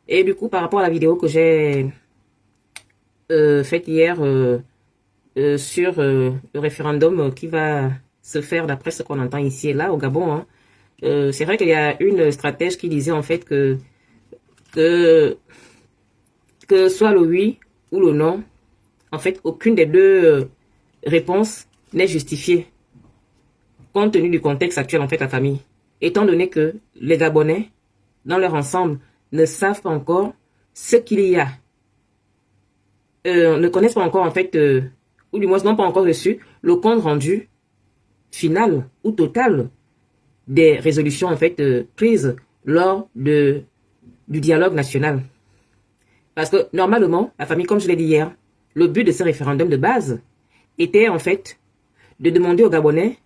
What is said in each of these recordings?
Et du coup, par rapport à la vidéo que j'ai faite hier sur le référendum qui va se faire d'après ce qu'on entend ici et là au Gabon, hein, c'est vrai qu'il y a une stratège qui disait en fait que, que soit le oui ou le non, en fait, aucune des deux réponses n'est justifiée compte tenu du contexte actuel en fait la famille. Étant donné que les Gabonais, dans leur ensemble, ne savent pas encore ce qu'il y a, ne connaissent pas encore en fait, ou du moins n'ont pas encore reçu le compte rendu final ou total des résolutions en fait prises lors du dialogue national. Parce que normalement, la famille, comme je l'ai dit hier, le but de ce référendum de base était en fait de demander aux Gabonais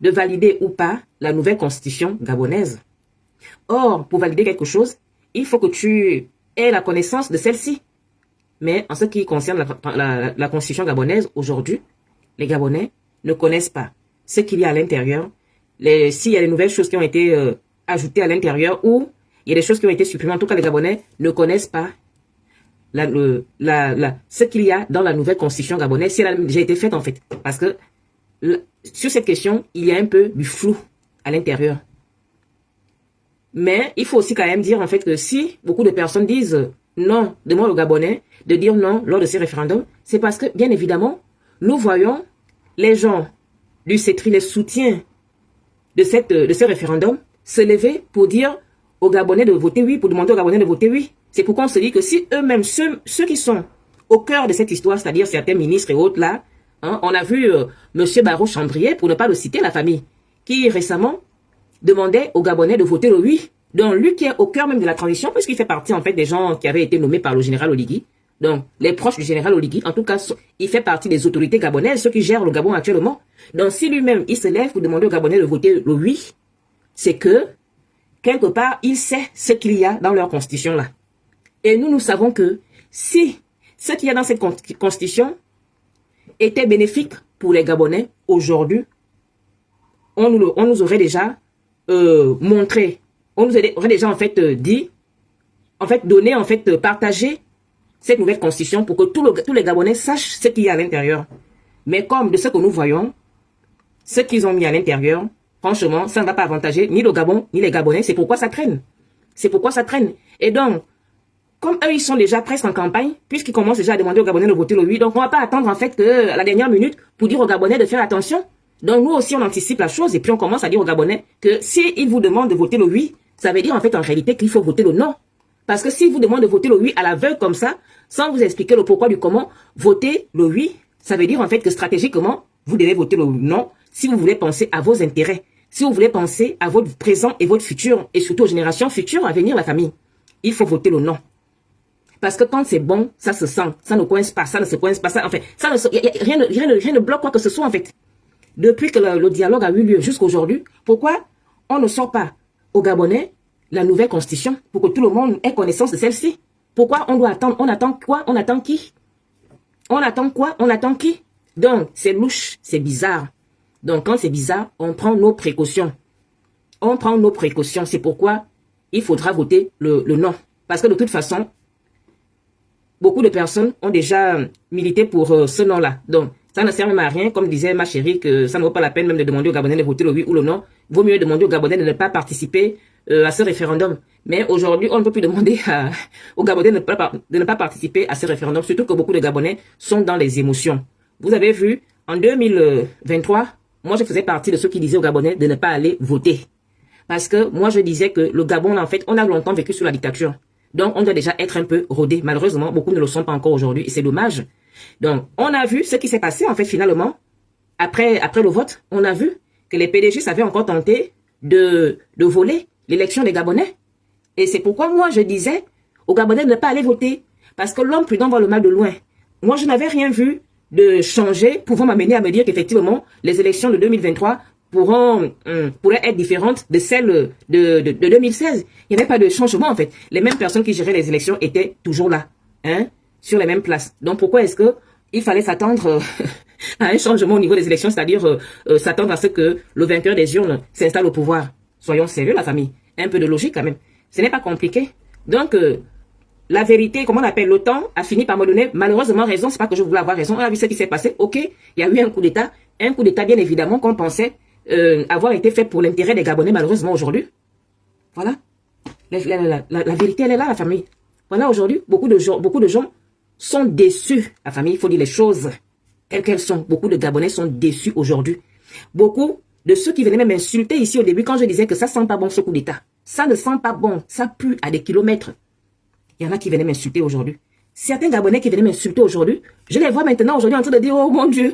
de valider ou pas la nouvelle constitution gabonaise. Or, pour valider quelque chose, il faut que tu aies la connaissance de celle-ci. Mais en ce qui concerne la constitution gabonaise, aujourd'hui, les Gabonais ne connaissent pas ce qu'il y a à l'intérieur, s'il y a des nouvelles choses qui ont été ajoutées à l'intérieur ou il y a des choses qui ont été supprimées. En tout cas, les Gabonais ne connaissent pas ce qu'il y a dans la nouvelle constitution gabonaise, si elle a déjà été faite en fait. Parce que sur cette question, il y a un peu du flou à l'intérieur. Mais il faut aussi quand même dire en fait que si beaucoup de personnes disent non, demandent aux Gabonais de dire non lors de ces référendums, c'est parce que bien évidemment, nous voyons les gens du CETRI, les soutiens de ce référendum, se lever pour dire aux Gabonais de voter oui, pour demander aux Gabonais de voter oui. C'est pourquoi on se dit que si eux-mêmes, ceux qui sont au cœur de cette histoire, c'est-à-dire certains ministres et autres là, hein, on a vu M. Barreau Chambrier, pour ne pas le citer, la famille, qui récemment demandait aux Gabonais de voter le oui. Donc lui qui est au cœur même de la transition, puisqu'il fait partie en fait des gens qui avaient été nommés par le général Oligui, donc les proches du général Oligui, en tout cas, il fait partie des autorités gabonaises, ceux qui gèrent le Gabon actuellement. Donc si lui-même, il se lève pour demander aux Gabonais de voter le oui, c'est que, quelque part, il sait ce qu'il y a dans leur constitution là. Et nous savons que si ce qu'il y a dans cette constitution était bénéfique pour les Gabonais, aujourd'hui, on nous aurait déjà montré, on nous aurait déjà en fait dit, en fait donné, en fait partagé cette nouvelle constitution pour que tous les Gabonais sachent ce qu'il y a à l'intérieur. Mais comme de ce que nous voyons, ce qu'ils ont mis à l'intérieur, franchement, ça ne va pas avantager ni le Gabon, ni les Gabonais. C'est pourquoi ça traîne. C'est pourquoi ça traîne. Et donc, comme eux, ils sont déjà presque en campagne, puisqu'ils commencent déjà à demander aux Gabonais de voter le oui, donc on ne va pas attendre en fait que à la dernière minute pour dire aux Gabonais de faire attention. Donc nous aussi, on anticipe la chose et puis on commence à dire aux Gabonais que s'ils vous demandent de voter le oui, ça veut dire en fait en réalité qu'il faut voter le non. Parce que s'ils vous demandent de voter le oui à l'aveugle comme ça, sans vous expliquer le pourquoi du comment, voter le oui, ça veut dire en fait que stratégiquement, vous devez voter le non si vous voulez penser à vos intérêts, si vous voulez penser à votre présent et votre futur, et surtout aux générations futures à venir, la famille. Il faut voter le non. Parce que quand c'est bon, ça se sent, ça ne coince pas, ça ne se coince pas, ça, en fait, rien ne bloque quoi que ce soit en fait. Depuis que le dialogue a eu lieu jusqu'aujourd'hui, pourquoi on ne sort pas aux Gabonais la nouvelle constitution pour que tout le monde ait connaissance de celle-ci? Pourquoi on doit attendre? On attend quoi? On attend qui? On attend quoi? On attend qui? Donc, c'est louche, c'est bizarre. Donc, quand c'est bizarre, on prend nos précautions. On prend nos précautions. C'est pourquoi il faudra voter le non. Parce que de toute façon, beaucoup de personnes ont déjà milité pour ce non-là. Donc, ça ne sert même à rien, comme disait ma chérie, que ça ne vaut pas la peine même de demander aux Gabonais de voter le oui ou le non. Il vaut mieux demander aux Gabonais de ne pas participer à ce référendum. Mais aujourd'hui, on ne peut plus demander aux Gabonais de ne pas participer à ce référendum, surtout que beaucoup de Gabonais sont dans les émotions. Vous avez vu, en 2023, moi je faisais partie de ceux qui disaient aux Gabonais de ne pas aller voter. Parce que moi je disais que le Gabon, en fait, on a longtemps vécu sous la dictature. Donc on doit déjà être un peu rodé. Malheureusement, beaucoup ne le sont pas encore aujourd'hui et c'est dommage. Donc on a vu ce qui s'est passé en fait finalement. Après le vote, on a vu que les PDG avaient encore tenté de voler l'élection des Gabonais. Et c'est pourquoi moi je disais aux Gabonais de ne pas aller voter. Parce que l'homme prudent voit le mal de loin. Moi je n'avais rien vu de changer pouvant m'amener à me dire qu'effectivement les élections de 2023 pourraient être différentes de celles de 2016. Il n'y avait pas de changement en fait. Les mêmes personnes qui géraient les élections étaient toujours là, hein, sur les mêmes places. Donc pourquoi est-ce que il fallait s'attendre à un changement au niveau des élections, c'est-à-dire s'attendre à ce que le vainqueur des urnes s'installe au pouvoir? Soyons sérieux la famille, un peu de logique quand même. Ce n'est pas compliqué. Donc la vérité, comment on appelle, le temps a fini par me donner malheureusement raison. C'est pas que je voulais avoir raison. On a vu ce qui s'est passé. Ok, il y a eu un coup d'État. Un coup d'État, bien évidemment, qu'on pensait avoir été fait pour l'intérêt des Gabonais, malheureusement, aujourd'hui. Voilà. La vérité, elle est là, la famille. Voilà, aujourd'hui, beaucoup de gens sont déçus. La famille, il faut dire les choses telles qu'elles sont. Beaucoup de Gabonais sont déçus aujourd'hui. Beaucoup de ceux qui venaient même m'insulter ici au début, quand je disais que ça sent pas bon ce coup d'État. Ça ne sent pas bon. Ça pue à des kilomètres. Il y en a qui venaient m'insulter aujourd'hui. Certains Gabonais qui venaient m'insulter aujourd'hui, je les vois maintenant aujourd'hui en train de dire, oh mon Dieu,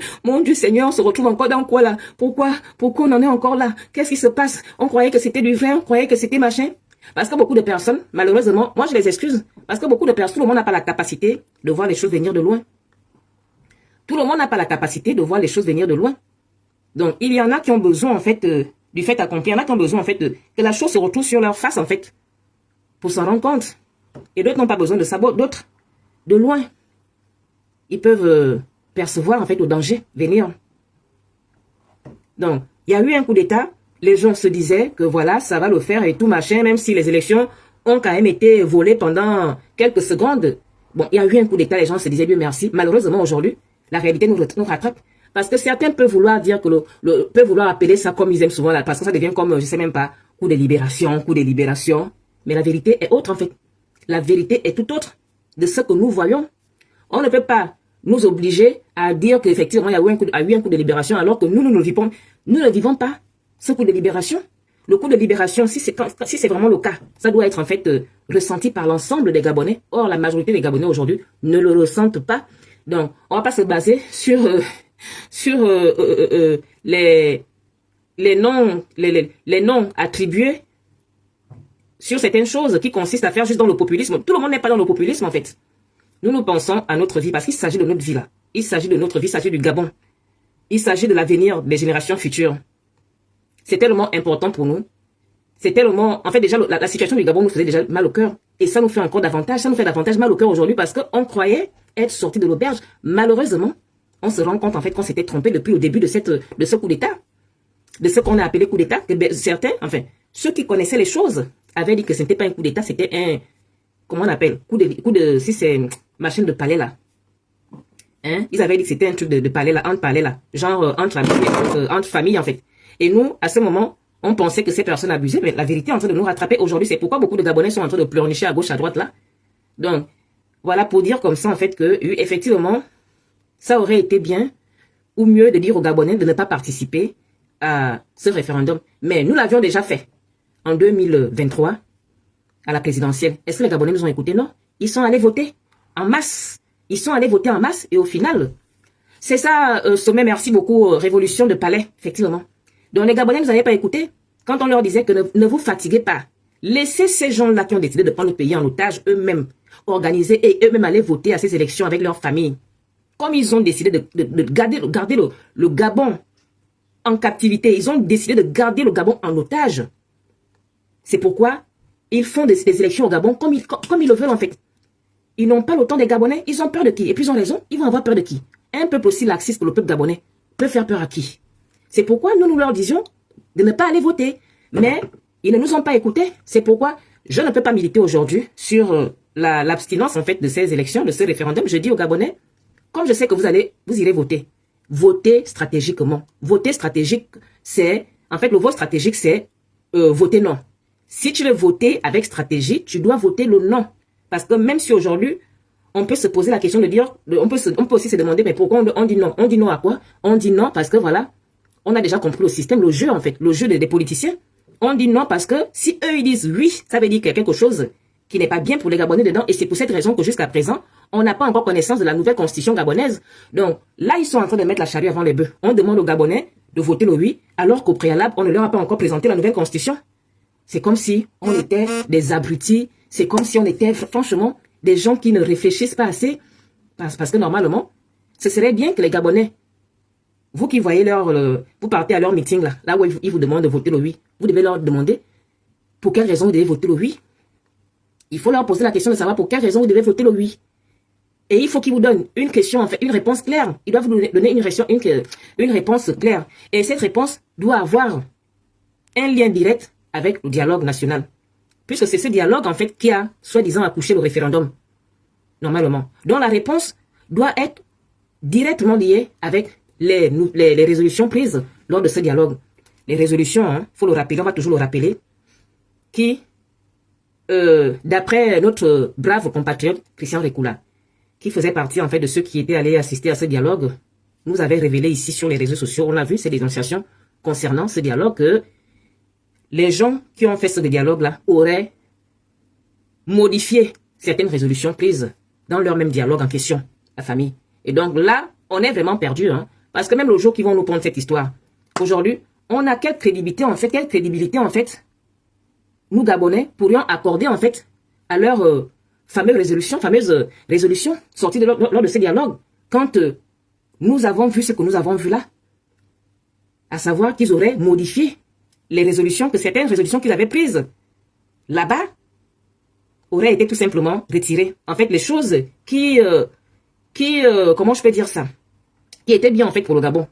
Seigneur, on se retrouve encore dans quoi là? Pourquoi on en est encore là? Qu'est-ce qui se passe? On croyait que c'était du vrai, on croyait que c'était machin. Parce que beaucoup de personnes, malheureusement, moi je les excuse, parce que beaucoup de personnes, tout le monde n'a pas la capacité de voir les choses venir de loin. Tout le monde n'a pas la capacité de voir les choses venir de loin. Donc, il y en a qui ont besoin, en fait, du fait accompli. Il y en a qui ont besoin, en fait, que la chose se retrouve sur leur face, en fait, pour s'en rendre compte. Et d'autres n'ont pas besoin de savoir. D'autres, de loin, ils peuvent percevoir, en fait, le danger venir. Donc, il y a eu un coup d'État. Les gens se disaient que, voilà, ça va le faire et tout, machin, même si les élections ont quand même été volées pendant quelques secondes. Bon, il y a eu un coup d'État. Les gens se disaient, Dieu merci. Malheureusement, aujourd'hui, la réalité nous rattrape. Parce que certains peuvent vouloir dire que peuvent vouloir appeler ça comme ils aiment souvent là, parce que ça devient comme, je sais même pas, coup de libération. Mais la vérité est autre en fait. La vérité est tout autre de ce que nous voyons. On ne peut pas nous obliger à dire qu'effectivement il y a eu un coup de libération alors que nous ne vivons pas ce coup de libération. Le coup de libération, si c'est vraiment le cas, ça doit être en fait ressenti par l'ensemble des Gabonais. Or, la majorité des Gabonais aujourd'hui ne le ressentent pas. Donc, on va pas se baser sur les noms attribués sur certaines choses qui consistent à faire juste dans le populisme. Tout le monde n'est pas dans le populisme en fait. Nous pensons à notre vie parce qu'il s'agit de notre vie là. Il s'agit de notre vie, il s'agit du Gabon. Il s'agit de l'avenir des générations futures. C'est tellement important pour nous. C'est tellement... En fait déjà la situation du Gabon nous faisait déjà mal au cœur. Et ça nous fait encore davantage, ça nous fait davantage mal au cœur aujourd'hui parce qu'on croyait être sorti de l'auberge. Malheureusement, on se rend compte en fait qu'on s'était trompé depuis le début de ce coup d'État. De ce qu'on a appelé coup d'État. Certains, enfin, ceux qui connaissaient les choses avaient dit que ce n'était pas un coup d'État, c'était un... Comment on appelle? Si c'est machine de palais là. Hein? Ils avaient dit que c'était un truc de palais là, entre palais là. Genre entre familles en fait. Et nous, à ce moment, on pensait que ces personnes abusaient, mais la vérité est en train de nous rattraper aujourd'hui. C'est pourquoi beaucoup de Gabonais sont en train de pleurnicher à gauche, à droite là. Donc, voilà pour dire comme ça en fait que, effectivement, ça aurait été bien ou mieux de dire aux Gabonais de ne pas participer à ce référendum. Mais nous l'avions déjà fait en 2023 à la présidentielle. Est-ce que les Gabonais nous ont écoutés? Non. Ils sont allés voter en masse. Ils sont allés voter en masse et au final, c'est ça, sommet, merci beaucoup, révolution de palais, effectivement. Donc les Gabonais ne nous avaient pas écouté quand on leur disait que ne vous fatiguez pas. Laissez ces gens-là qui ont décidé de prendre le pays en otage eux-mêmes, organiser et eux-mêmes aller voter à ces élections avec leur famille. Comme ils ont décidé de garder le Gabon en captivité, ils ont décidé de garder le Gabon en otage. C'est pourquoi ils font des élections au Gabon comme ils le veulent en fait. Ils n'ont pas le temps des Gabonais, ils ont peur de qui? Et puis ils ont raison, ils vont avoir peur de qui? Un peuple aussi laxiste que le peuple gabonais peut faire peur à qui? C'est pourquoi nous leur disions de ne pas aller voter. Mais ils ne nous ont pas écoutés. C'est pourquoi je ne peux pas militer aujourd'hui sur l'abstinence en fait de ces élections, de ce référendum. Je dis aux Gabonais, comme je sais que vous irez voter, votez stratégiquement. Voter stratégique, c'est, en fait, le vote stratégique, c'est voter non. Si tu veux voter avec stratégie, tu dois voter le non. Parce que même si aujourd'hui, on peut se poser la question de dire, on peut aussi se demander, mais pourquoi on dit non? On dit non à quoi? On dit non parce que voilà, on a déjà compris le système, le jeu en fait, le jeu des politiciens. On dit non parce que si eux ils disent oui, ça veut dire qu'il y a quelque chose qui n'est pas bien pour les Gabonais dedans. Et c'est pour cette raison que jusqu'à présent, on n'a pas encore connaissance de la nouvelle constitution gabonaise. Donc là, ils sont en train de mettre la charrue avant les bœufs. On demande aux Gabonais de voter le oui, alors qu'au préalable, on ne leur a pas encore présenté la nouvelle constitution. C'est comme si on était des abrutis. C'est comme si on était, franchement, des gens qui ne réfléchissent pas assez. Parce que normalement, ce serait bien que les Gabonais, vous qui voyez vous partez à leur meeting là où ils vous demandent de voter le oui, vous devez leur demander pour quelle raison vous devez voter le oui. Il faut leur poser la question de savoir pour quelle raison vous devez voter le oui. Et il faut qu'ils vous donnent une question, en fait, une réponse claire. Ils doivent vous donner une réponse claire. Et cette réponse doit avoir un lien direct avec le dialogue national. Puisque c'est ce dialogue, en fait, qui a, soi-disant, accouché le référendum. normalement. Donc la réponse doit être directement liée avec les résolutions prises lors de ce dialogue. Les résolutions, hein, faut le rappeler, on va toujours le rappeler, qui, d'après notre brave compatriote Christian Rekula, qui faisait partie en fait de ceux qui étaient allés assister à ce dialogue, nous avait révélé ici sur les réseaux sociaux, on a vu ces dénonciations concernant ce dialogue, que les gens qui ont fait ce dialogue-là auraient modifié certaines résolutions prises dans leur même dialogue en question, la famille. Et donc là, on est vraiment perdu, hein, parce que même le jour qu'ils vont nous prendre cette histoire, aujourd'hui, on a quelle crédibilité en fait, nous Gabonais pourrions accorder en fait à leur fameuse résolution sortie lors de ces dialogues, quand nous avons vu ce que nous avons vu là, à savoir qu'ils auraient modifié les résolutions, que certaines résolutions qu'ils avaient prises là-bas auraient été tout simplement retirées. En fait, les choses comment je peux dire ça, qui étaient bien en fait pour le Gabon.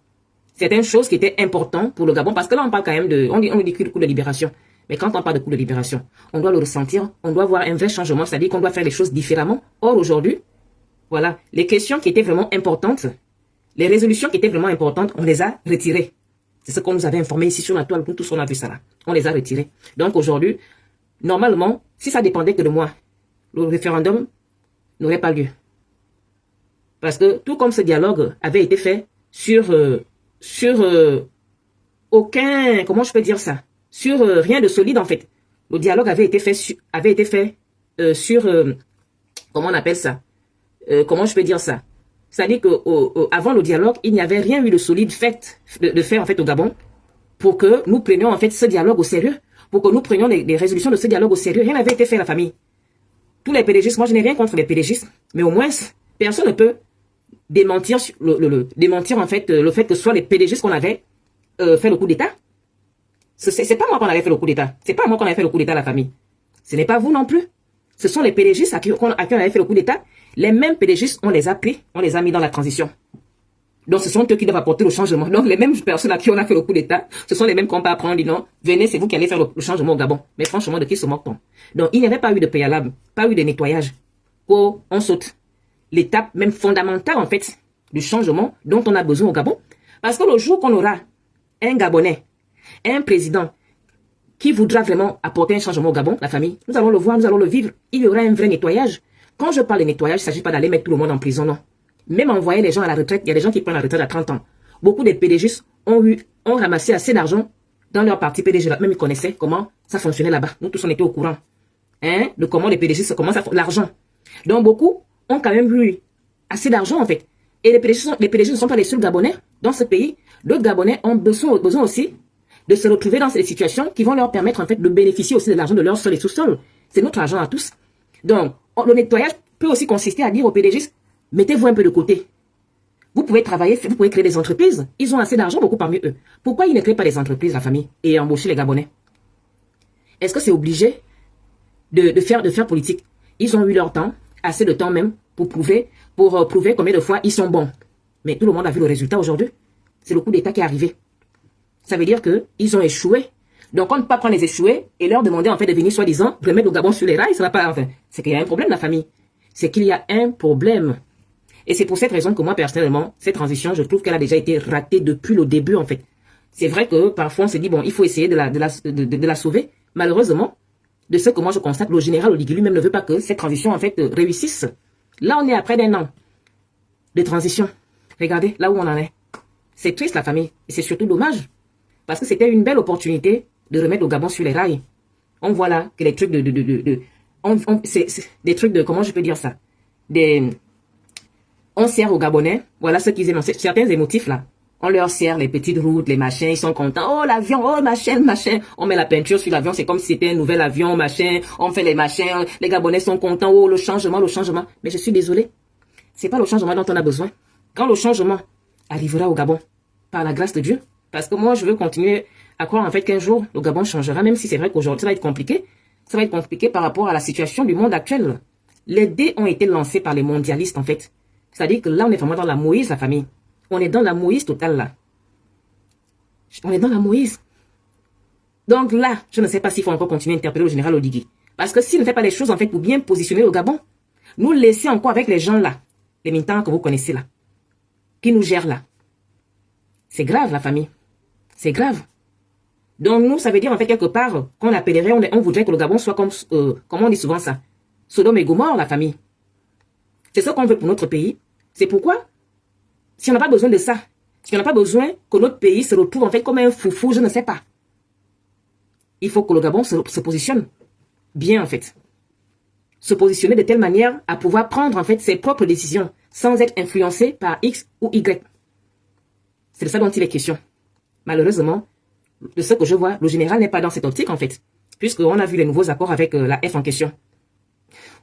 Certaines choses qui étaient importantes pour le Gabon, parce que là on parle quand même de, on dit coup de libération. Mais quand on parle de coup de libération, on doit le ressentir, on doit voir un vrai changement, c'est-à-dire qu'on doit faire les choses différemment. Or aujourd'hui, voilà, les questions qui étaient vraiment importantes, les résolutions qui étaient vraiment importantes, on les a retirées. C'est ce qu'on nous avait informé ici sur la toile, nous tous on a vu ça là. On les a retirées. Donc aujourd'hui, normalement, si ça dépendait que de moi, le référendum n'aurait pas lieu. Parce que tout comme ce dialogue avait été fait sur aucun, comment je peux dire ça, sur rien de solide en fait. Le dialogue avait été fait sur, comment on appelle ça, comment je peux dire ça. C'est-à-dire que avant le dialogue, il n'y avait rien eu de solide de fait en fait au Gabon pour que nous prenions en fait ce dialogue au sérieux, pour que nous prenions les résolutions de ce dialogue au sérieux. Rien n'avait été fait, la famille. Tous les PDGistes, moi je n'ai rien contre les PDGistes, mais au moins personne ne peut démentir démentir en fait le fait que ce soit les PDGistes qu'on avait fait le coup d'État. C'est pas moi qu'on avait fait le coup d'État. C'est pas moi qu'on avait fait le coup d'État, la famille. Ce n'est pas vous non plus. Ce sont les PDGistes à qui on avait fait le coup d'État. Les mêmes PDGistes, on les a pris, on les a mis dans la transition. Donc ce sont eux qui doivent apporter le changement. Donc les mêmes personnes à qui on a fait le coup d'État, ce sont les mêmes qu'on peut apprendre, dit non, venez, c'est vous qui allez faire le changement au Gabon. Mais franchement, de qui se moque-t-on? Donc il n'y avait pas eu de préalable, pas eu de nettoyage. Oh, on saute l'étape même fondamentale en fait du changement dont on a besoin au Gabon. Parce que le jour qu'on aura un Gabonais, un président qui voudra vraiment apporter un changement au Gabon, la famille, nous allons le voir, nous allons le vivre. Il y aura un vrai nettoyage. Quand je parle de nettoyage, il ne s'agit pas d'aller mettre tout le monde en prison, non. Même envoyer les gens à la retraite, il y a des gens qui prennent la retraite à 30 ans. Beaucoup de PDGistes ont ramassé assez d'argent dans leur parti PDG. Même ils connaissaient comment ça fonctionnait là-bas. Nous tous, on était au courant. Hein, de comment les PDGistes, comment ça fonctionne, l'argent. Donc beaucoup ont quand même eu assez d'argent en fait. Et les PDG ne sont pas les seuls Gabonais dans ce pays. D'autres Gabonais ont besoin aussi de se retrouver dans ces situations qui vont leur permettre en fait de bénéficier aussi de l'argent de leur sol et sous-sol. C'est notre argent à tous. Donc, le nettoyage peut aussi consister à dire aux PDGistes, mettez-vous un peu de côté. Vous pouvez travailler, vous pouvez créer des entreprises. Ils ont assez d'argent, beaucoup parmi eux. Pourquoi ils ne créent pas des entreprises, la famille, et embaucher les Gabonais? Est-ce que c'est obligé de faire politique? Ils ont eu leur temps, assez de temps même, pour prouver combien de fois ils sont bons. Mais tout le monde a vu le résultat aujourd'hui. C'est le coup d'État qui est arrivé. Ça veut dire qu'ils ont échoué. Donc on ne peut pas prendre les échoués et leur demander en fait de venir soi-disant remettre le Gabon sur les rails. Ça va pas, enfin, c'est qu'il y a un problème, la famille. C'est qu'il y a un problème. Et c'est pour cette raison que moi, personnellement, cette transition, je trouve qu'elle a déjà été ratée depuis le début, en fait. C'est vrai que parfois on se dit, bon, il faut essayer de la sauver. Malheureusement, de ce que moi je constate, le général Oligui lui-même ne veut pas que cette transition, en fait, réussisse. Là, on est après d'un an de transition. Regardez là où on en est. C'est triste, la famille. Et c'est surtout dommage. Parce que c'était une belle opportunité de remettre le Gabon sur les rails. On voit là que les trucs c'est des trucs de, comment je peux dire ça? On sert aux Gabonais, voilà ce qu'ils aiment, certains émotifs là. On leur sert les petites routes, les machins, ils sont contents. Oh, l'avion, oh, machin. On met la peinture sur l'avion, c'est comme si c'était un nouvel avion, machin. On fait les machins, les Gabonais sont contents. Oh, le changement. Mais je suis désolé. C'est pas le changement dont on a besoin. Quand le changement arrivera au Gabon, par la grâce de Dieu, parce que moi, je veux continuer à croire en fait qu'un jour, le Gabon changera, même si c'est vrai qu'aujourd'hui, ça va être compliqué. Ça va être compliqué par rapport à la situation du monde actuel. Les dés ont été lancés par les mondialistes, en fait. C'est-à-dire que là, on est vraiment dans la Moïse, la famille. On est dans la Moïse totale, là. On est dans la Moïse. Donc là, je ne sais pas s'il faut encore continuer à interpeller le général Oligui. Parce que s'il ne fait pas les choses, en fait, pour bien positionner le Gabon, Nous laisser encore avec les gens là, les militants que vous connaissez là, qui nous gèrent là. C'est grave, la famille. C'est grave. Donc, nous, ça veut dire, en fait, quelque part, qu'on appellerait, on voudrait que le Gabon soit comme on dit souvent ça, Sodome et Gomorrhe, la famille. C'est ce qu'on veut pour notre pays. C'est pourquoi, si on n'a pas besoin de ça, si on n'a pas besoin que notre pays se retrouve, en fait, comme un foufou, je ne sais pas. Il faut que le Gabon se positionne bien, en fait. Se positionner de telle manière à pouvoir prendre, en fait, ses propres décisions sans être influencé par X ou Y. C'est de ça dont il est question. Malheureusement, de ce que je vois, le général n'est pas dans cette optique, en fait, puisqu'on a vu les nouveaux accords avec la F en question.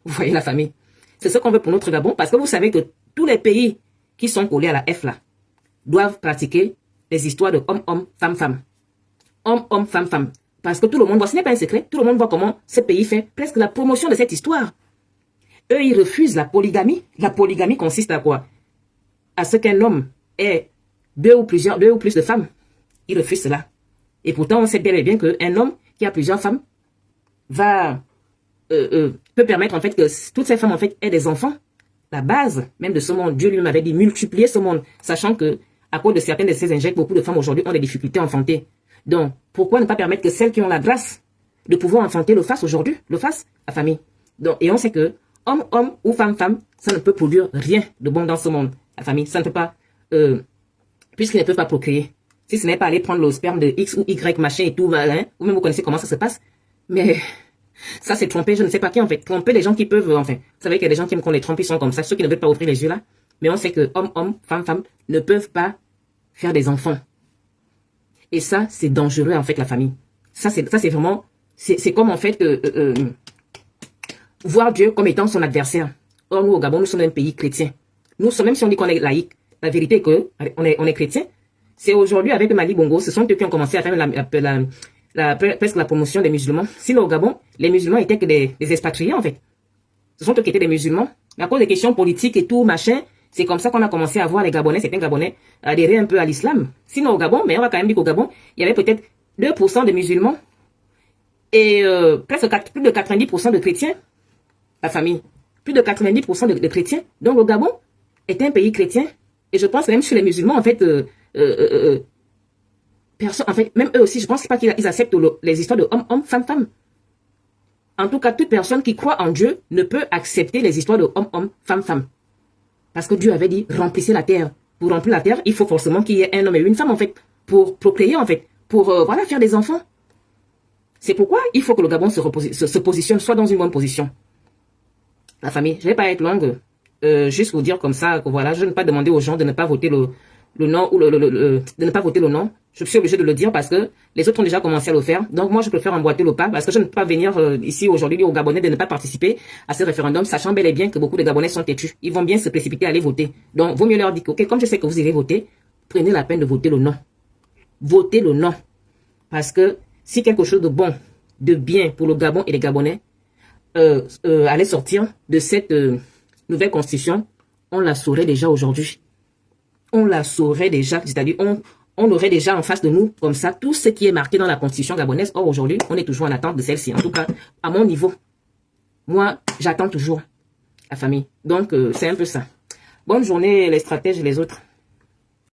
Vous voyez la famille. C'est ce qu'on veut pour notre Gabon, parce que vous savez que tous les pays qui sont collés à la F, là, doivent pratiquer les histoires de homme-homme, femme-femme. Homme-homme, femme-femme. Parce que tout le monde voit, ce n'est pas un secret, tout le monde voit comment ce pays fait presque la promotion de cette histoire. Eux, ils refusent la polygamie. La polygamie consiste à quoi? À ce qu'un homme ait deux ou plus de femmes. Ils refusent cela. Et pourtant, on sait bien et bien qu'un homme qui a plusieurs femmes peut permettre en fait que toutes ces femmes en fait aient des enfants. La base même de ce monde, Dieu lui-même avait dit multiplier ce monde, sachant que à cause de certaines de ces injectes, beaucoup de femmes aujourd'hui ont des difficultés à enfanter. Donc, pourquoi ne pas permettre que celles qui ont la grâce de pouvoir enfanter le fassent aujourd'hui, le fassent la famille. Donc, et on sait que homme ou femme, ça ne peut produire rien de bon dans ce monde, la famille. Ça ne peut pas, puisqu'ils ne peuvent pas procréer. Si ce n'est pas aller prendre le sperme de X ou Y, machin et tout, hein, ou même vous connaissez comment ça se passe. Mais ça, c'est tromper, je ne sais pas qui en fait. Tromper les gens qui peuvent, enfin, vous savez qu'il y a des gens qui aiment qu'on les trompe, ils sont comme ça, ceux qui ne veulent pas ouvrir les yeux là. Mais on sait que homme, femme, ne peuvent pas faire des enfants. Et ça, c'est dangereux en fait, la famille. Ça, c'est vraiment, c'est comme en fait, voir Dieu comme étant son adversaire. Or, nous, au Gabon, nous sommes un pays chrétien. Nous sommes, même si on dit qu'on est laïque, la vérité est que on est chrétien. C'est aujourd'hui, avec le Mali Bongo, ce sont eux qui ont commencé à faire presque la promotion des musulmans. Sinon, au Gabon, les musulmans étaient que des expatriés, en fait. Ce sont eux qui étaient des musulmans. Mais à cause des questions politiques et tout, machin, c'est comme ça qu'on a commencé à voir les Gabonais, certains Gabonais, adhérer un peu à l'islam. Sinon, au Gabon, mais on va quand même dire qu'au Gabon, il y avait peut-être 2% de musulmans et presque plus de 90% de chrétiens. La famille. Plus de 90% de chrétiens. Donc, le Gabon est un pays chrétien. Et je pense que même sur les musulmans, en fait, personne, en fait, même eux aussi, je pense pas qu'ils acceptent les histoires de homme, femme. En tout cas, toute personne qui croit en Dieu ne peut accepter les histoires de homme, femme. Parce que Dieu avait dit, remplissez la terre. Pour remplir la terre, il faut forcément qu'il y ait un homme et une femme, en fait, pour procréer, en fait, pour, voilà, faire des enfants. C'est pourquoi il faut que le Gabon se positionne, soit dans une bonne position. La famille, je vais pas être longue, juste vous dire comme ça, que voilà, je ne vais pas demander aux gens de ne pas voter le non ou de ne pas voter le non. Je suis obligé de le dire parce que les autres ont déjà commencé à le faire. Donc moi, je préfère emboîter le pas parce que je ne peux pas venir ici aujourd'hui dire aux Gabonais de ne pas participer à ce référendum, sachant bel et bien que beaucoup de Gabonais sont têtus. Ils vont bien se précipiter à aller voter. Donc, vaut mieux leur dire que, ok, comme je sais que vous irez voter, prenez la peine de voter le non. Votez le non. Parce que si quelque chose de bon, de bien pour le Gabon et les Gabonais allait sortir de cette nouvelle constitution, on la saurait déjà aujourd'hui. On la saurait déjà, c'est-à-dire on aurait déjà en face de nous, comme ça, tout ce qui est marqué dans la constitution gabonaise. Or, aujourd'hui, on est toujours en attente de celle-ci. En tout cas, à mon niveau, moi, j'attends toujours la famille. Donc, c'est un peu ça. Bonne journée, les stratèges et les autres.